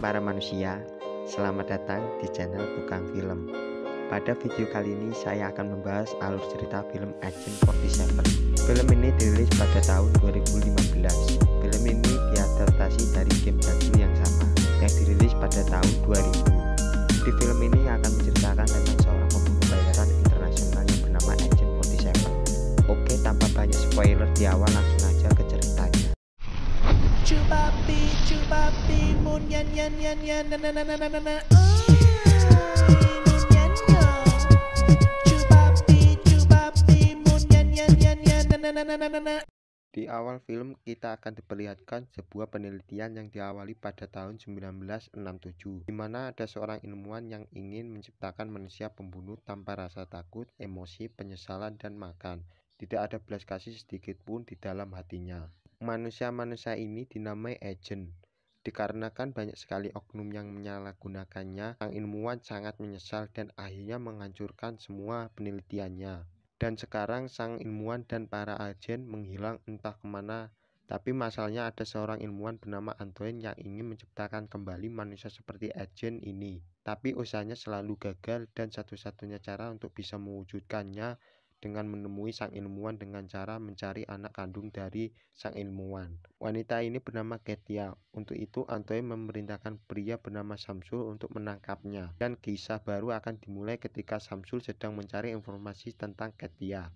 para manusia, selamat datang di channel Tukang Film. Pada video kali ini saya akan membahas alur cerita film Agent 47. Film ini dirilis pada tahun 2015. Film ini diadaptasi dari game jadul yang sama yang dirilis pada tahun 2000. Di film ini akan menceritakan tentang seorang pembunuh bayaran internasional yang bernama Agent 47. Oke, tanpa banyak spoiler di awal, langsung aja ke ceritanya. Cubapi, munyan yan yan yan na na na na na na. Cubapi, munyan yan yan yan na na na na na. Di awal film kita akan diperlihatkan sebuah penelitian yang diawali pada tahun 1967, di mana ada seorang ilmuwan yang ingin menciptakan manusia pembunuh tanpa rasa takut, emosi, penyesalan, dan makan. Tidak ada belas kasih sedikit pun di dalam hatinya. Manusia-manusia ini dinamai agent. Dikarenakan banyak sekali oknum yang menyalahgunakannya, sang ilmuwan sangat menyesal dan akhirnya menghancurkan semua penelitiannya. Dan sekarang sang ilmuwan dan para agen menghilang entah kemana. Tapi masalahnya ada seorang ilmuwan bernama Antoine yang ingin menciptakan kembali manusia seperti agen ini. Tapi usahanya selalu gagal dan satu-satunya cara untuk bisa mewujudkannya dengan menemui sang ilmuwan dengan cara mencari anak kandung dari sang ilmuwan. Wanita ini bernama Katia. Untuk itu Antoine memerintahkan pria bernama Samsul untuk menangkapnya. Dan kisah baru akan dimulai ketika Samsul sedang mencari informasi tentang Katia.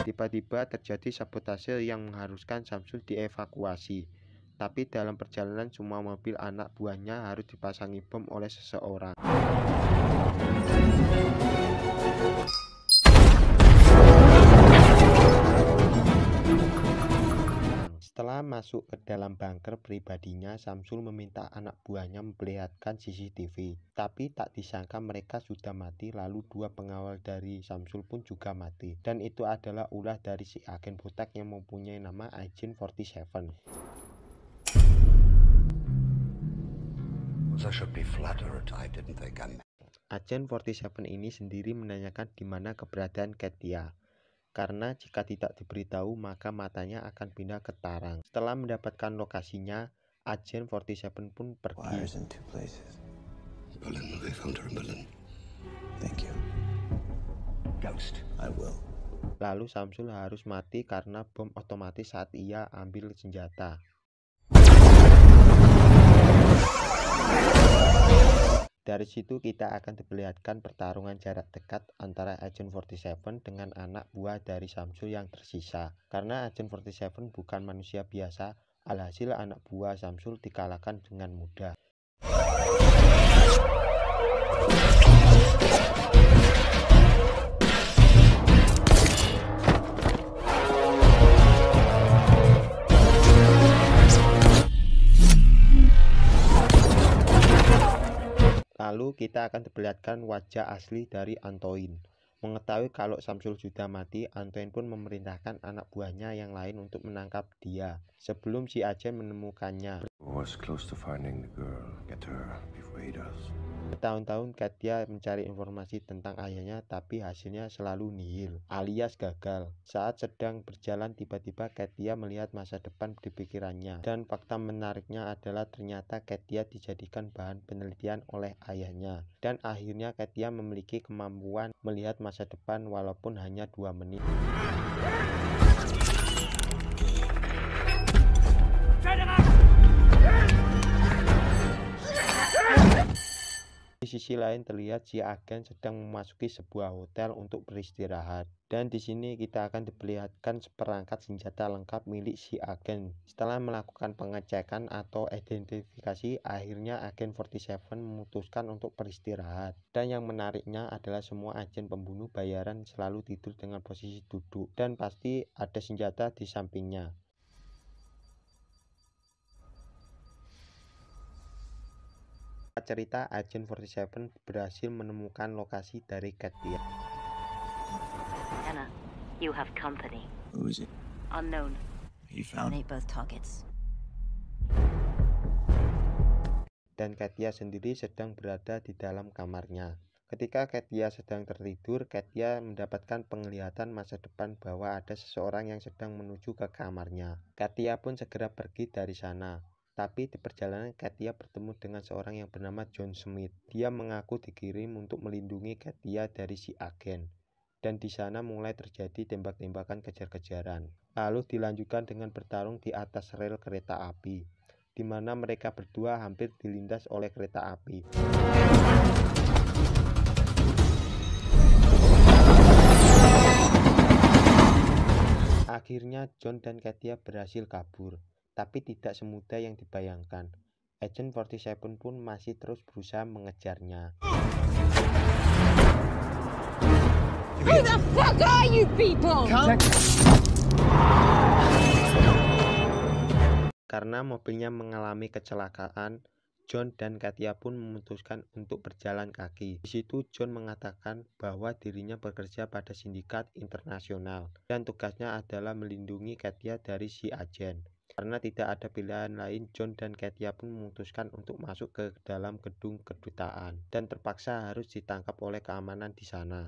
Tiba-tiba terjadi sabotase yang mengharuskan Samsul dievakuasi. Tapi dalam perjalanan semua mobil anak buahnya harus dipasangi bom oleh seseorang. Setelah masuk ke dalam bunker pribadinya, Samsul meminta anak buahnya memperlihatkan CCTV. Tapi tak disangka mereka sudah mati, lalu dua pengawal dari Samsul pun juga mati. Dan itu adalah ulah dari si agen botak yang mempunyai nama Agent 47. Agent 47 ini sendiri menanyakan di mana keberadaan Katia. Karena jika tidak diberitahu maka matanya akan pindah ke Tarang. Setelah mendapatkan lokasinya, Agent 47 pun pergi. Lalu Samsul harus mati karena bom otomatis saat ia ambil senjata. Dari situ kita akan diperlihatkan pertarungan jarak dekat antara Agent 47 dengan anak buah dari Samsul yang tersisa. Karena Agent 47 bukan manusia biasa, alhasil anak buah Samsul dikalahkan dengan mudah. Lalu kita akan diperlihatkan wajah asli dari Antoine. Mengetahui kalau Samsul sudah mati, Antoine pun memerintahkan anak buahnya yang lain untuk menangkap dia sebelum si agen menemukannya. Bertahun-tahun Katia mencari informasi tentang ayahnya, tapi hasilnya selalu nihil alias gagal. Saat sedang berjalan, tiba-tiba Katia melihat masa depan di pikirannya. Dan fakta menariknya adalah ternyata Katia dijadikan bahan penelitian oleh ayahnya. Dan akhirnya Katia memiliki kemampuan melihat masa depan walaupun hanya 2 menit. Di sisi lain terlihat si agen sedang memasuki sebuah hotel untuk beristirahat. Dan di sini kita akan diperlihatkan seperangkat senjata lengkap milik si agen. Setelah melakukan pengecekan atau identifikasi, akhirnya Agent 47 memutuskan untuk beristirahat. Dan yang menariknya adalah semua agen pembunuh bayaran selalu tidur dengan posisi duduk. Dan pasti ada senjata di sampingnya. Cerita Agent 47 berhasil menemukan lokasi dari Katia. Anna, you have company. Who is it? Unknown. He found Eliminate both targets. Dan Katia sendiri sedang berada di dalam kamarnya. Ketika Katia sedang tertidur, Katia mendapatkan penglihatan masa depan bahwa ada seseorang yang sedang menuju ke kamarnya. Katia pun segera pergi dari sana. Tapi di perjalanan Katia bertemu dengan seorang yang bernama John Smith. Dia mengaku dikirim untuk melindungi Katia dari si agen. Dan di sana mulai terjadi tembak-tembakan kejar-kejaran. Lalu dilanjutkan dengan bertarung di atas rel kereta api, di mana mereka berdua hampir dilindas oleh kereta api. Akhirnya John dan Katia berhasil kabur, tapi tidak semudah yang dibayangkan. Agent 47 pun masih terus berusaha mengejarnya. Who the fuck are you people? Karena mobilnya mengalami kecelakaan, John dan Katia pun memutuskan untuk berjalan kaki. Di situ John mengatakan bahwa dirinya bekerja pada sindikat internasional dan tugasnya adalah melindungi Katia dari si agen. Karena tidak ada pilihan lain, John dan Katia pun memutuskan untuk masuk ke dalam gedung kedutaan dan terpaksa harus ditangkap oleh keamanan di sana.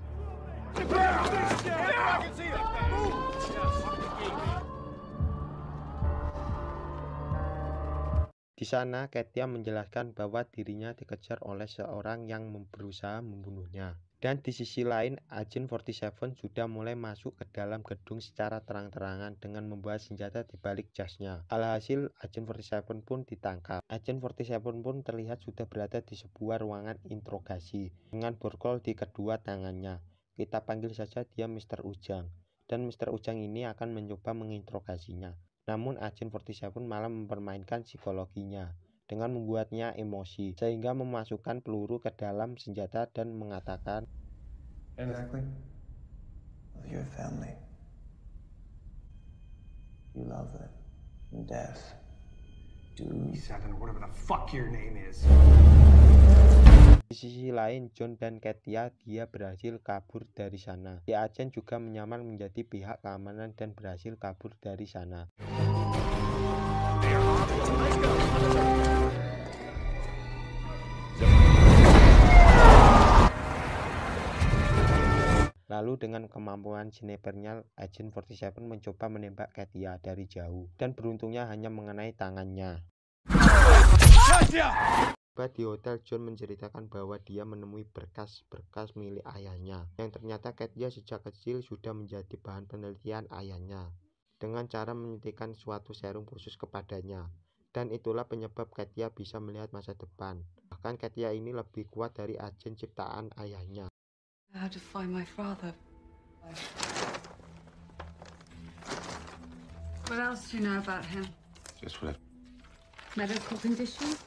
Di sana, Katia menjelaskan bahwa dirinya dikejar oleh seorang yang berusaha membunuhnya. Dan di sisi lain, Agent 47 sudah mulai masuk ke dalam gedung secara terang-terangan dengan membawa senjata di balik jasnya. Alhasil, Agent 47 pun ditangkap. Agent 47 pun terlihat sudah berada di sebuah ruangan interogasi dengan borgol di kedua tangannya. Kita panggil saja dia Mr. Ujang. Dan Mr. Ujang ini akan mencoba menginterogasinya. Namun Agent 47 malah mempermainkan psikologinya dengan membuatnya emosi sehingga memasukkan peluru ke dalam senjata dan mengatakan, Exactly. Well, your family. You love them. And death. Do Seven, whatever the fuck your name is. Di sisi lain, John dan Katia dia berhasil kabur dari sana. Si agen juga menyamar menjadi pihak keamanan dan berhasil kabur dari sana. Lalu dengan kemampuan snipernya, Agent 47 mencoba menembak Katia dari jauh dan beruntungnya hanya mengenai tangannya. Di hotel, John menceritakan bahwa dia menemui berkas-berkas milik ayahnya yang ternyata Katia sejak kecil sudah menjadi bahan penelitian ayahnya dengan cara menyuntikkan suatu serum khusus kepadanya, dan itulah penyebab Katia bisa melihat masa depan. Bahkan Katia ini lebih kuat dari agen ciptaan ayahnya. How to find my father. What else do you know about him? Just what Medical condition?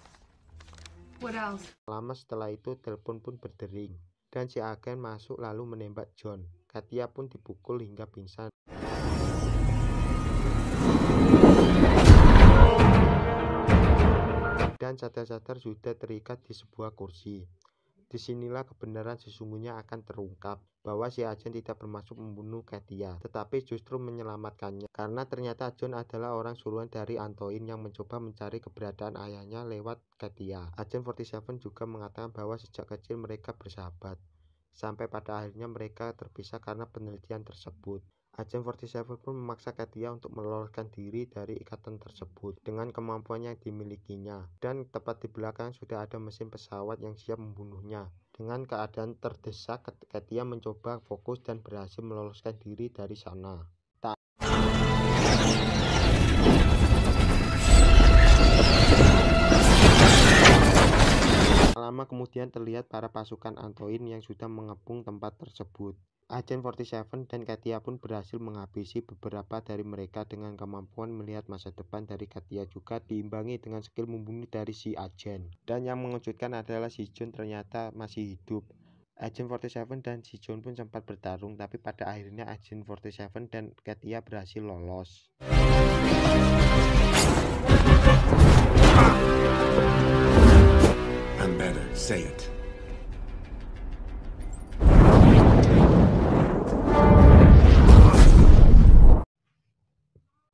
What else? Lama setelah itu telepon pun berdering dan si agen masuk lalu menembak John. Katia pun dipukul hingga pingsan. Dan sadar-sadar sudah terikat di sebuah kursi. Disinilah kebenaran sesungguhnya akan terungkap bahwa si agen tidak bermaksud membunuh Katia, tetapi justru menyelamatkannya. Karena ternyata John adalah orang suruhan dari Antoine yang mencoba mencari keberadaan ayahnya lewat Katia. Agent 47 juga mengatakan bahwa sejak kecil mereka bersahabat, sampai pada akhirnya mereka terpisah karena penelitian tersebut. Agent 47 pun memaksa Katia untuk meloloskan diri dari ikatan tersebut dengan kemampuan yang dimilikinya, dan tepat di belakang sudah ada mesin pesawat yang siap membunuhnya. Dengan keadaan terdesak, Katia mencoba fokus dan berhasil meloloskan diri dari sana. Lama kemudian terlihat para pasukan Antoine yang sudah mengepung tempat tersebut. Agent 47 dan Katia pun berhasil menghabisi beberapa dari mereka dengan kemampuan melihat masa depan dari Katia juga diimbangi dengan skill membunuh dari si agen. Dan yang mengejutkan adalah si John ternyata masih hidup. Agent 47 dan si John pun sempat bertarung, tapi pada akhirnya Agent 47 dan Katia berhasil lolos. I'm better. Say it.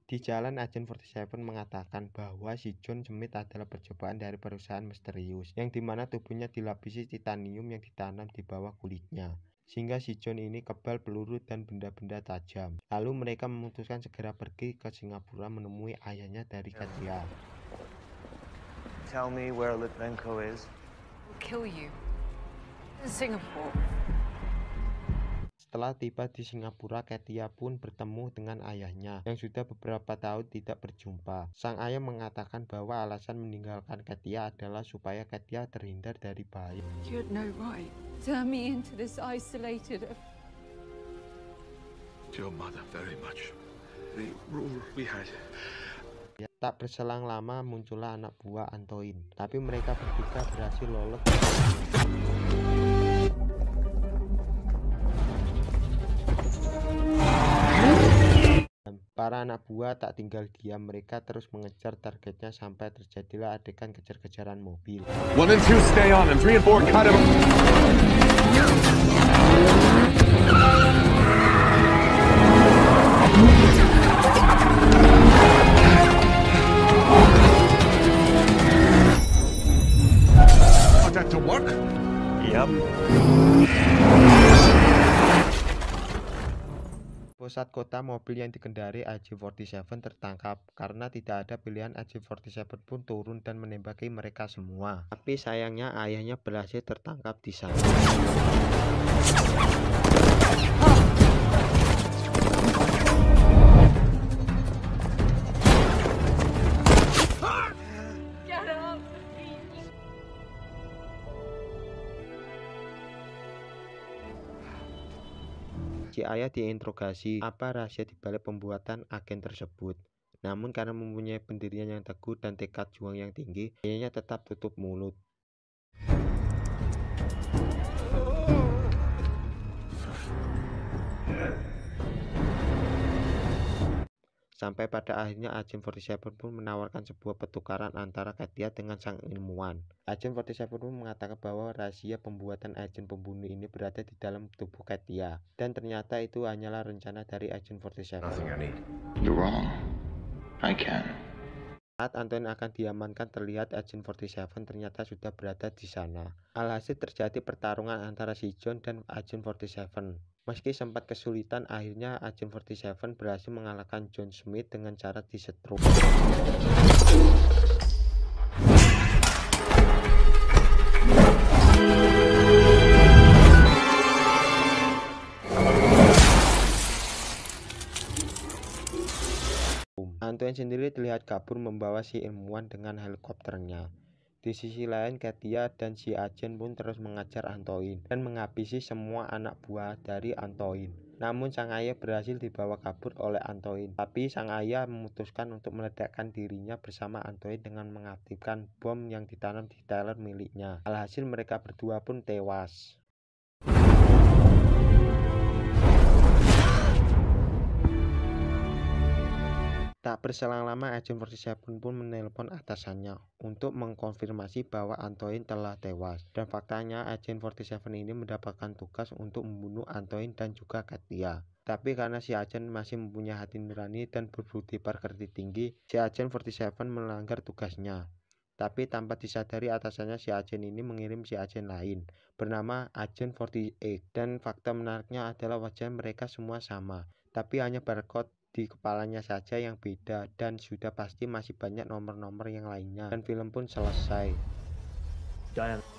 Di jalan, Agent 47 mengatakan bahwa si John Smith adalah percobaan dari perusahaan misterius yang dimana tubuhnya dilapisi titanium yang ditanam di bawah kulitnya, sehingga si John ini kebal peluru dan benda-benda tajam. Lalu mereka memutuskan segera pergi ke Singapura menemui ayahnya dari Katia. Tell me where Litvenko is. We'll kill you. In Singapore. Setelah tiba di Singapura, Katia pun bertemu dengan ayahnya yang sudah beberapa tahun tidak berjumpa. Sang ayah mengatakan bahwa alasan meninggalkan Katia adalah supaya Katia terhindar dari bahaya. You had no right. Turn me into this isolated. Your mother very much. The rule we had. Tak berselang lama muncullah anak buah Antoine, tapi mereka bertiga berhasil lolos. Para anak buah tak tinggal diam, mereka terus mengejar targetnya sampai terjadilah adegan kejar-kejaran mobil. 1 and 2 stay on, and 3 and 4 cut him. Want that to work? Yep. Pusat kota, mobil yang dikendari AJ-47 tertangkap. Karena tidak ada pilihan, AJ-47 pun turun dan menembaki mereka semua. Tapi sayangnya ayahnya berhasil tertangkap di sana. Get up! Si ayah diinterogasi apa rahasia dibalik pembuatan agen tersebut. Namun karena mempunyai pendirian yang teguh dan tekad juang yang tinggi, ayahnya tetap tutup mulut. Sampai pada akhirnya AJ-47 pun menawarkan sebuah pertukaran antara Katia dengan sang ilmuwan. AJ-47 pun mengatakan bahwa rahasia pembuatan agen pembunuh ini berada di dalam tubuh Katia. Dan ternyata itu hanyalah rencana dari AJ-47. Nothing I need. You're wrong. I can. Saat Antoine akan diamankan, terlihat AJ-47 ternyata sudah berada di sana. Alhasil terjadi pertarungan antara si John dan AJ-47. Meski sempat kesulitan, akhirnya AJ-47 berhasil mengalahkan John Smith dengan cara disetrum. Antoine sendiri terlihat kabur membawa si ilmuwan dengan helikopternya. Di sisi lain, Katia dan si agen pun terus mengajar Antoine dan menghabisi semua anak buah dari Antoine. Namun sang ayah berhasil dibawa kabur oleh Antoine. Tapi sang ayah memutuskan untuk meledakkan dirinya bersama Antoine dengan mengaktifkan bom yang ditanam di trailer miliknya. Alhasil mereka berdua pun tewas. Tak berselang lama, AJ-47 pun menelpon atasannya untuk mengkonfirmasi bahwa Antoine telah tewas. Dan faktanya AJ-47 ini mendapatkan tugas untuk membunuh Antoine dan juga Katia. Tapi karena si agen masih mempunyai hati nurani dan berbudi pekerti tinggi, si AJ-47 melanggar tugasnya. Tapi tanpa disadari atasannya, si agen ini mengirim si agen lain bernama Agent 48. Dan fakta menariknya adalah wajah mereka semua sama, tapi hanya barcode di kepalanya saja yang beda, dan sudah pasti masih banyak nomor-nomor yang lainnya. Dan film pun selesai. Diane.